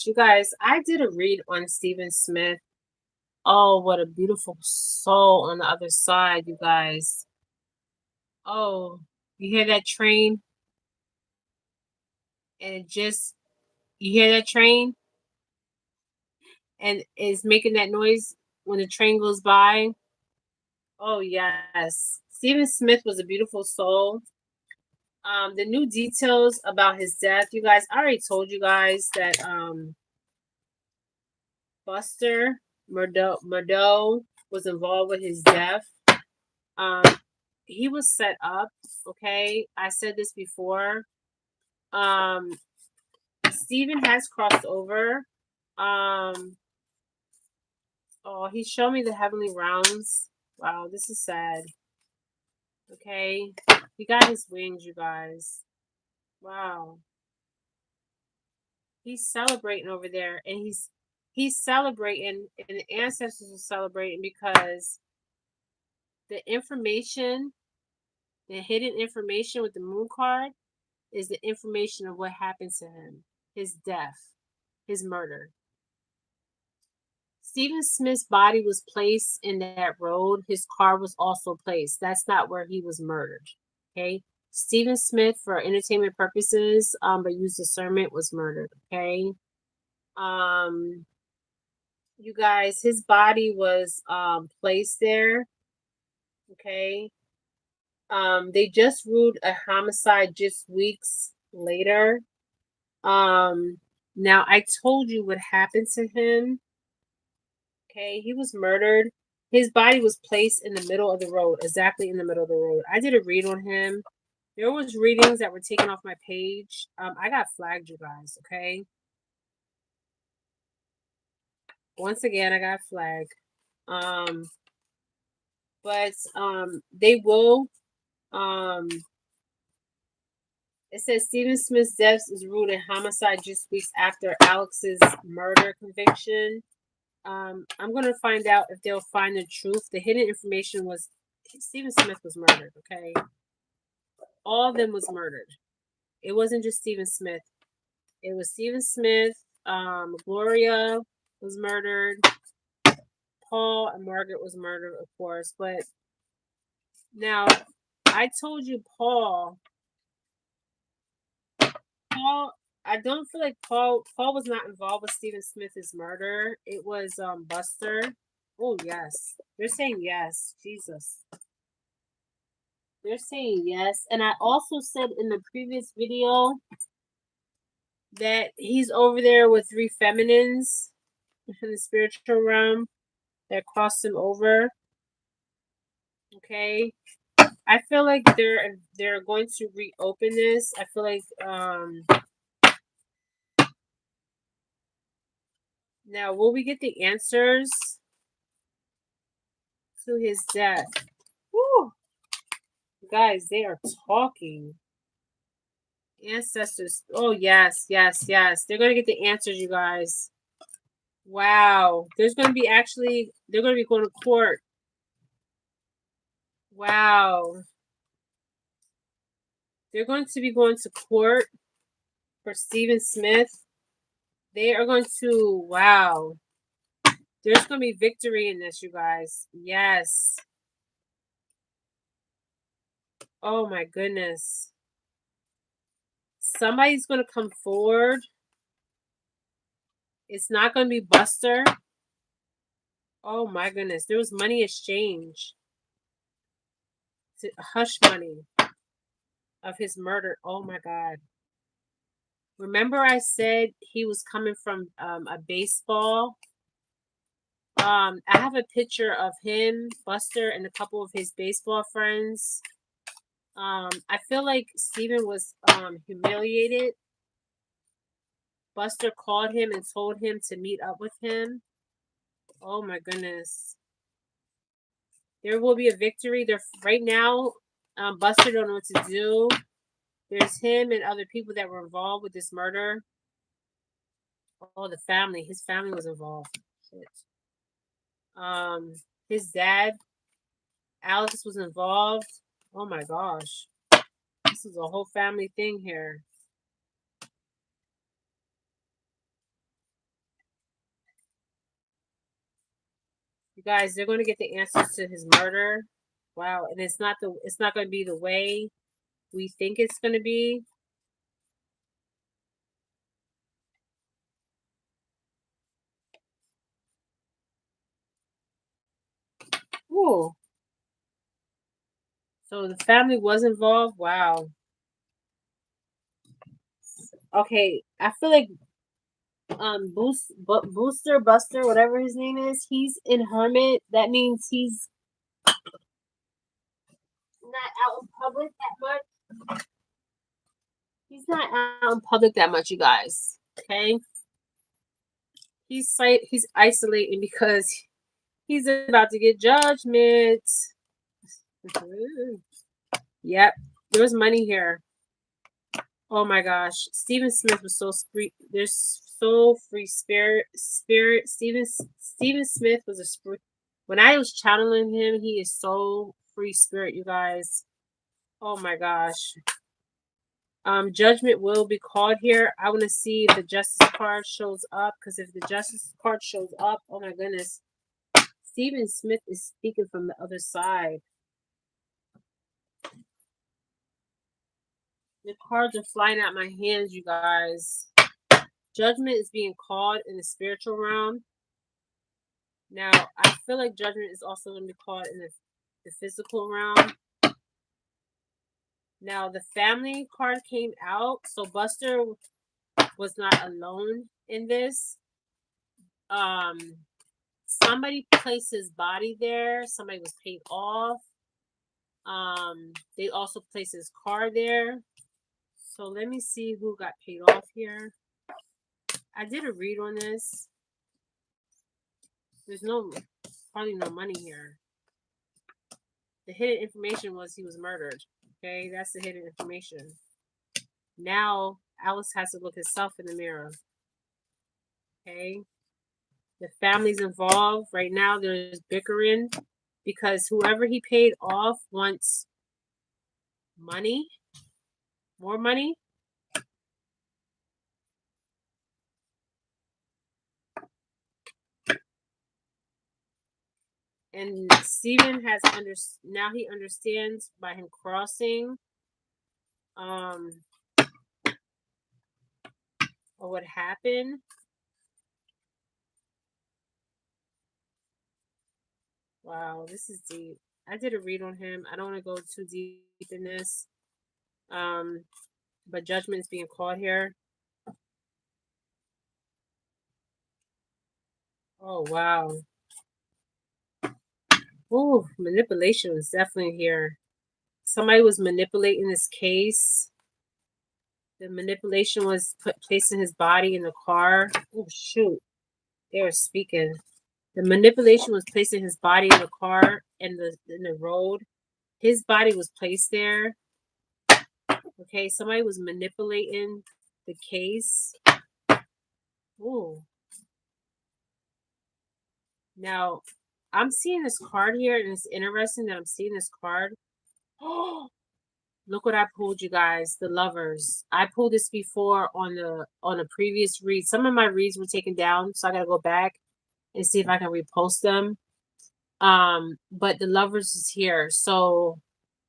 You guys, I did a read on Stephen Smith. Oh, what a beautiful soul on the other side, you guys. Oh, you hear that train? And you hear that train? And it's making that noise when the train goes by. Oh, yes. Stephen Smith was a beautiful soul. The new details about his death, you guys, I already told you guys that Buster Murdo was involved with his death. Um, he was set up. Okay, I said this before. Um, Steven has crossed over. Um, oh, he showed me the heavenly realms. Wow, this is sad. Okay, he got his wings, you guys. Wow, he's celebrating over there, and he's celebrating, and the ancestors are celebrating because the information, the hidden information with the moon card, is the information of what happened to him, his death, his murder. Stephen Smith's body was placed in that road. His car was also placed. That's not where he was murdered. Okay. Stephen Smith, for entertainment purposes, but used discernment, was murdered. Okay. Um, you guys, his body was placed there. Okay. They just ruled a homicide just weeks later. Now I told you what happened to him. Okay, he was murdered. His body was placed in the middle of the road, exactly in the middle of the road. I did a read on him. There was readings that were taken off my page. I got flagged, you guys. Okay. Once again, I got flagged. Um, but they will. Um, it says Stephen Smith's death is ruled a homicide just weeks after Alex's murder conviction. I'm gonna find out if they'll find the truth. The hidden information was Stephen Smith was murdered. Okay, all of them was murdered. It wasn't just Stephen Smith. It was Stephen Smith. Gloria was murdered. Paul and Margaret was murdered, of course. But now, I told you, Paul. I don't feel like Paul was not involved with Stephen Smith's murder. It was Buster. Oh yes, they're saying yes. Jesus. They're saying yes. And I also said in the previous video that he's over there with three feminines in the spiritual realm that crossed him over. Okay. I feel like they're going to reopen this. I feel like now will we get the answers to his death? Woo! Guys, they are talking. Ancestors. Oh yes, yes, yes. They're gonna get the answers, you guys. Wow. They're gonna be going to court. Wow. They're going to be going to court for Stephen Smith. They are going to, wow. There's going to be victory in this, you guys. Yes. Oh my goodness. Somebody's going to come forward. It's not going to be Buster. Oh my goodness. There was money exchange. Hush money of his murder. Oh my God. Remember I said he was coming from a baseball? I have a picture of him, Buster, and a couple of his baseball friends. I feel like Stephen was humiliated. Buster called him and told him to meet up with him. Oh my goodness. There will be a victory. There right now, Buster don't know what to do. There's him and other people that were involved with this murder. Oh, the family. His family was involved. Shit. His dad, Alex, was involved. Oh my gosh. This is a whole family thing here. You guys, they're going to get the answers to his murder. Wow, and it's not going to be the way we think it's going to be. Ooh. So the family was involved. Wow. Okay, I feel like Booster Buster, whatever his name is, he's in hermit. That means he's not out in public that much. He's not out in public that much, you guys. Okay, he's isolating because he's about to get judgment. Yep, there was money here. Oh my gosh, Stephen Smith was so free. There's so free spirit. Stephen Smith was a spirit. When I was channeling him, he is so free spirit, you guys. Oh my gosh. Judgment will be called here. I want to see if the justice card shows up, because if the justice card shows up, oh my goodness, Stephen Smith is speaking from the other side. The cards are flying out my hands, you guys. Judgment is being called in the spiritual realm. Now, I feel like judgment is also going to be called in the physical realm. Now, the family card came out, so Buster was not alone in this. Somebody placed his body there. Somebody was paid off. They also placed his car there. So let me see who got paid off here. I did a read on this. There's hardly no money here. The hidden information was he was murdered. Okay, that's the hidden information. Now Alice has to look herself in the mirror. Okay, the family's involved right now. There's bickering because whoever he paid off wants money, more money. And Stephen has now he understands by him crossing or what happened. Wow, this is deep. I did a read on him. I don't want to go too deep in this. But judgment is being called here. Oh wow. Oh, manipulation was definitely here. Somebody was manipulating this case. The manipulation was placing his body in the car. Oh shoot. They were speaking. The manipulation was placing his body in the car and in the road. His body was placed there. Okay, somebody was manipulating the case. Ooh. Now, I'm seeing this card here, and it's interesting that I'm seeing this card. Oh, look what I pulled, you guys. The Lovers. I pulled this before on a previous read. Some of my reads were taken down, so I gotta go back and see if I can repost them. But the Lovers is here. So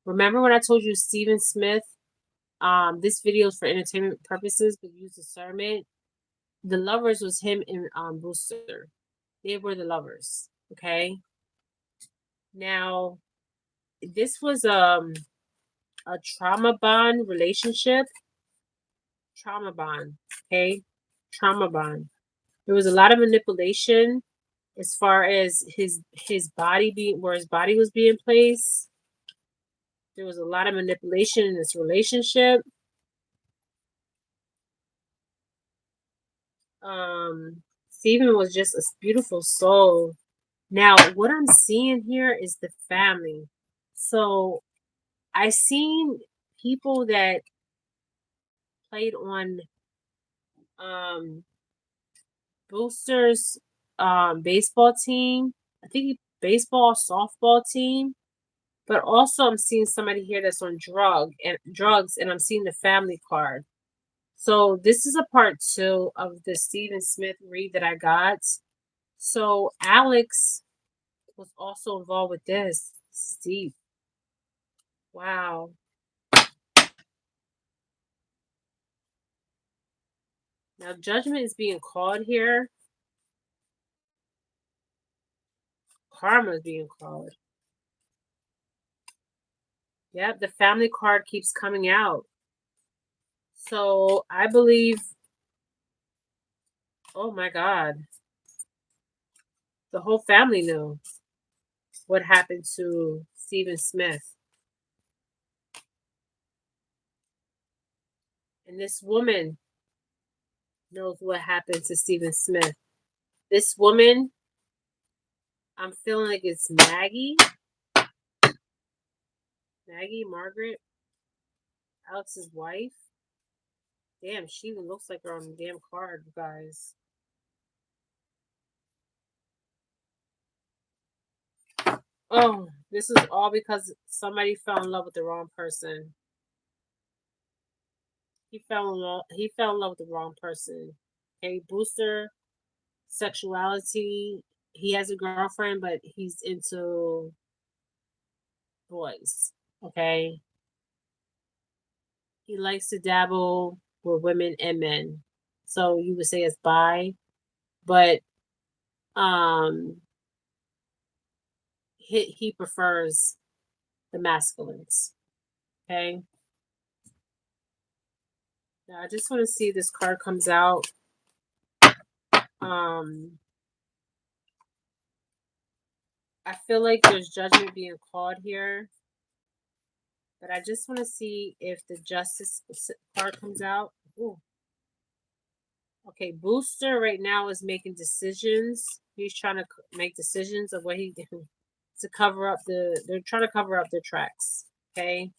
remember when I told you Stephen Smith? This video is for entertainment purposes, but use discernment. The Lovers was him and Booster. They were the Lovers. Okay. Now, this was a trauma bond relationship. Trauma bond. Okay. Trauma bond. There was a lot of manipulation as far as his body being where his body was being placed. There was a lot of manipulation in this relationship. Stephen was just a beautiful soul. Now, what I'm seeing here is the family. So I seen people that played on Booster's baseball team. I think baseball, softball team. But also I'm seeing somebody here that's on drugs, and I'm seeing the family card. So this is a part 2 of the Stephen Smith read that I got. So Alex was also involved with this. Steve. Wow. Now judgment is being called here. Karma is being called. Yep, the family card keeps coming out. So I believe, oh my God, the whole family knew what happened to Stephen Smith. And this woman knows what happened to Stephen Smith. This woman, I'm feeling like it's Maggie. Maggie, Margaret, Alex's wife. Damn, she even looks like her on the damn card, you guys. Oh, this is all because somebody fell in love with the wrong person. He fell in love with the wrong person. Okay, Booster, sexuality. He has a girlfriend, but he's into boys. Okay. He likes to dabble with women and men. So you would say it's bi, but he prefers the masculines. Okay. Now I just want to see if this card comes out. I feel like there's judgment being called here, but I just want to see if the justice card comes out. Ooh. Okay, Booster right now is making decisions. He's trying to make decisions of what he to cover up they're trying to cover up their tracks. Okay.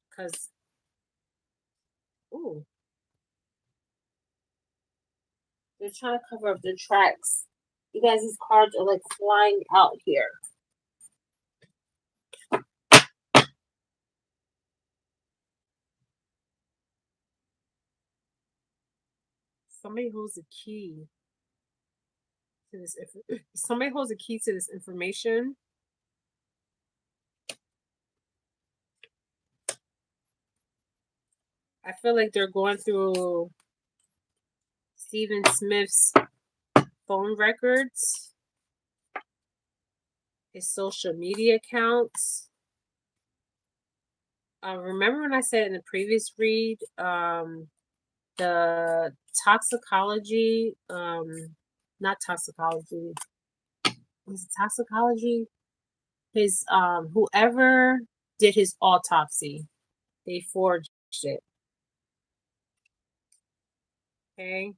Because ooh, they're trying to cover up their tracks. You guys, these cards are like flying out here. Somebody holds a key to this. Somebody holds a key to this information. I feel like they're going through Stephen Smith's phone records, his social media accounts. Remember when I said in the previous read, the toxicology, not toxicology, was it toxicology? His whoever did his autopsy, they forged it. Okay.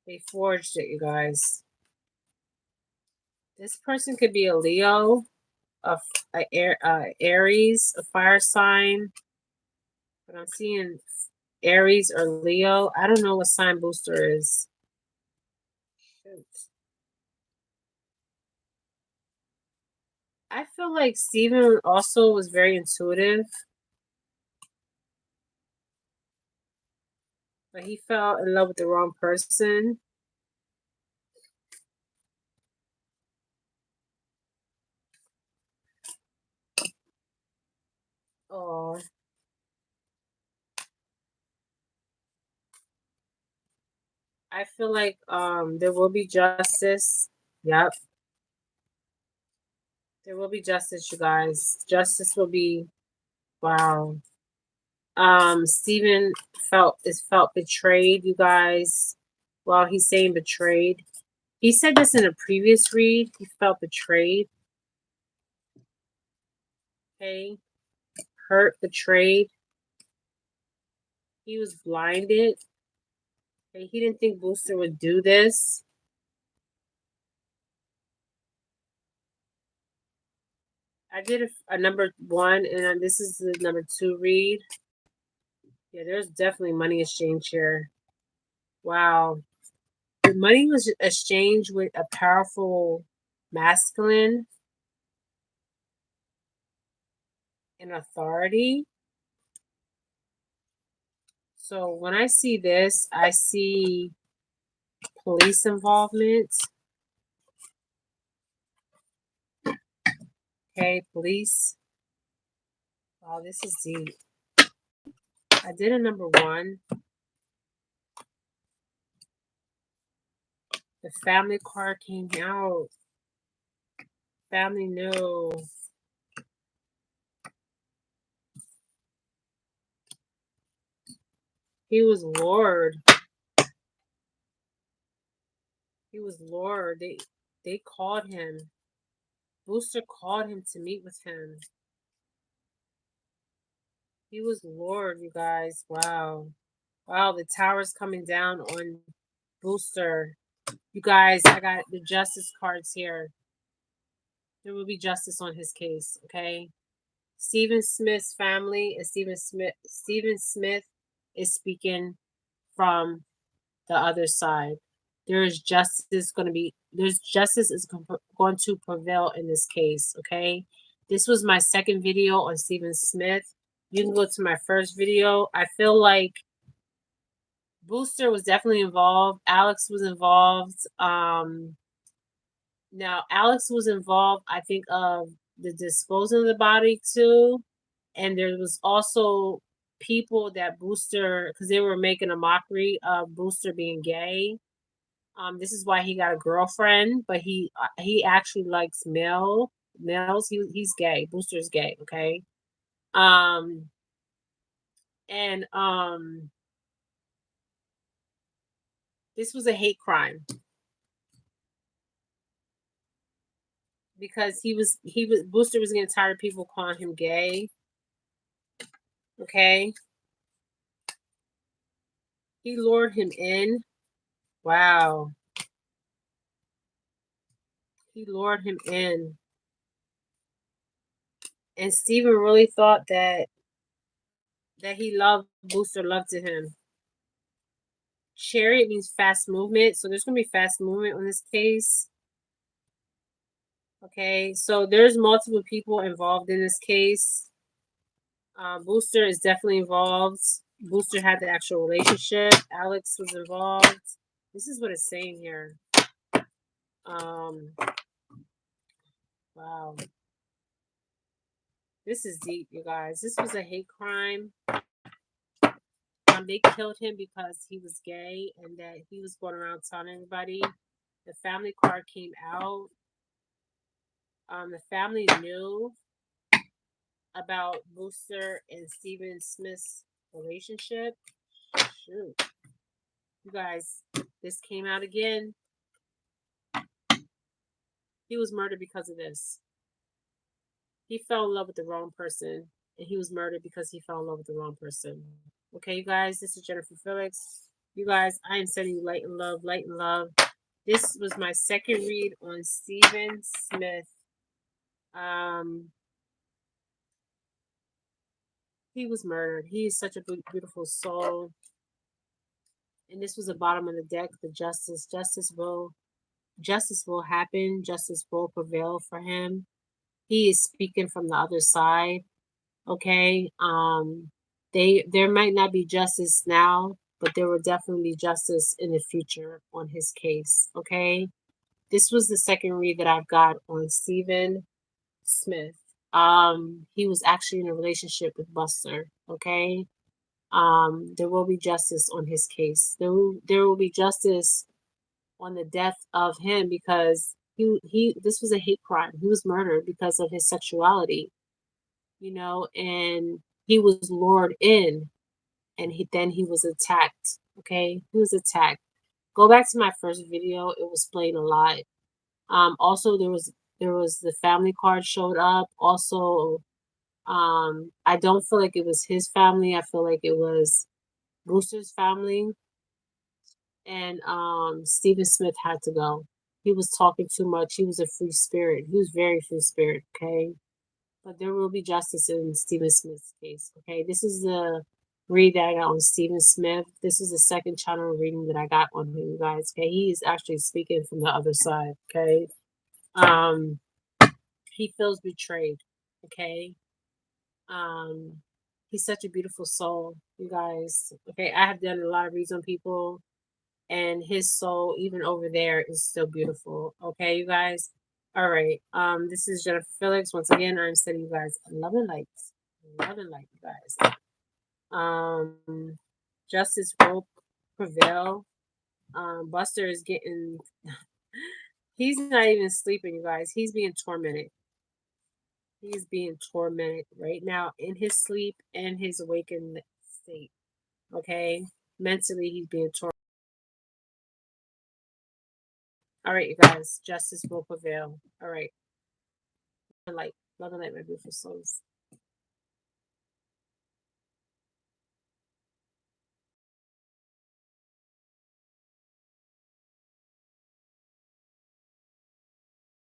They forged it, you guys. This person could be a Leo, a Aries, a fire sign. But I'm seeing Aries or Leo. I don't know what sign Booster is. Shoot. I feel like Steven also was very intuitive. But he fell in love with the wrong person. Oh. I feel like there will be justice. Yep. There will be justice, you guys. Justice will be wow. Steven felt betrayed, you guys. Well, he's saying betrayed. He said this in a previous read. He felt betrayed. Okay. Hurt, betrayed. He was blinded. Okay. He didn't think Booster would do this. I did a number 1, and this is the number 2 read. Yeah, there's definitely money exchange here. Wow. The money was exchanged with a powerful masculine and authority. So when I see this, I see police involvement. Okay, police. Oh, this is deep. I did a number 1. The family card came out. Family, no. He was Lord. He was Lord. They called him. Booster called him to meet with him. He was Lord, you guys. Wow. Wow, the tower's coming down on Booster. You guys, I got the justice cards here. There will be justice on his case, okay? Stephen Smith's family and Stephen Smith is speaking from the other side. There's justice is going to prevail in this case, okay? This was my second video on Stephen Smith. You can go to my first video. I feel like Booster was definitely involved. Alex was involved. Now Alex was involved, I think, of the disposing of the body too. And there was also people that Booster, because they were making a mockery of Booster being gay. This is why he got a girlfriend, but he actually likes males. He's gay. Booster's gay. Okay. Um, and this was a hate crime because Booster was getting tired of people calling him gay. Okay. He lured him in. Wow. He lured him in. And Steven really thought that he loved Booster loved to him. Chariot means fast movement, so there's gonna be fast movement on this case. Okay, so there's multiple people involved in this case. Booster is definitely involved. Booster had the actual relationship. Alex was involved. This is what it's saying here. Wow. This is deep, you guys. This was a hate crime. They killed him because he was gay and that he was going around telling everybody. The family card came out. The family knew about Booster and Stephen Smith's relationship. Shoot. You guys, this came out again. He was murdered because of this. He fell in love with the wrong person, and he was murdered because he fell in love with the wrong person. Okay, you guys, this is Jennifer Felix. You guys, I am sending you light and love, light and love. This was my second read on Stephen Smith. He was murdered. He is such a beautiful soul. And this was the bottom of the deck. The justice will happen. Justice will prevail for him. He is speaking from the other side. Okay. There might not be justice now, but there will definitely be justice in the future on his case. Okay. This was the second read that I've got on Stephen Smith. He was actually in a relationship with Buster. Okay. There will be justice on his case. There will be justice on the death of him because this was a hate crime. He was murdered because of his sexuality, and he was lured in, and then he was attacked. Okay, he was attacked. Go back to my first video; it was playing a lot. Also there was the family card showed up. Also, I don't feel like it was his family. I feel like it was Booster's family. And Stephen Smith had to go. He was talking too much. He was a free spirit. He was very free spirit, okay? But there will be justice in Stephen Smith's case, okay? This is the read that I got on Stephen Smith. This is the second channel reading that I got on him, you guys, okay? He is actually speaking from the other side, okay? He feels betrayed, okay? He's such a beautiful soul, you guys. Okay, I have done a lot of reads on people, and his soul, even over there, is still beautiful. Okay, you guys. All right. This is Jennifer Felix. Once again, I'm sending you guys love and light. Love and light, you guys. Justice will prevail. Buster is getting he's not even sleeping, you guys. He's being tormented. He's being tormented right now in his sleep and his awakened state. Okay? Mentally, he's being tormented. All right, you guys. Justice will prevail. All right. Love and light, my beautiful souls.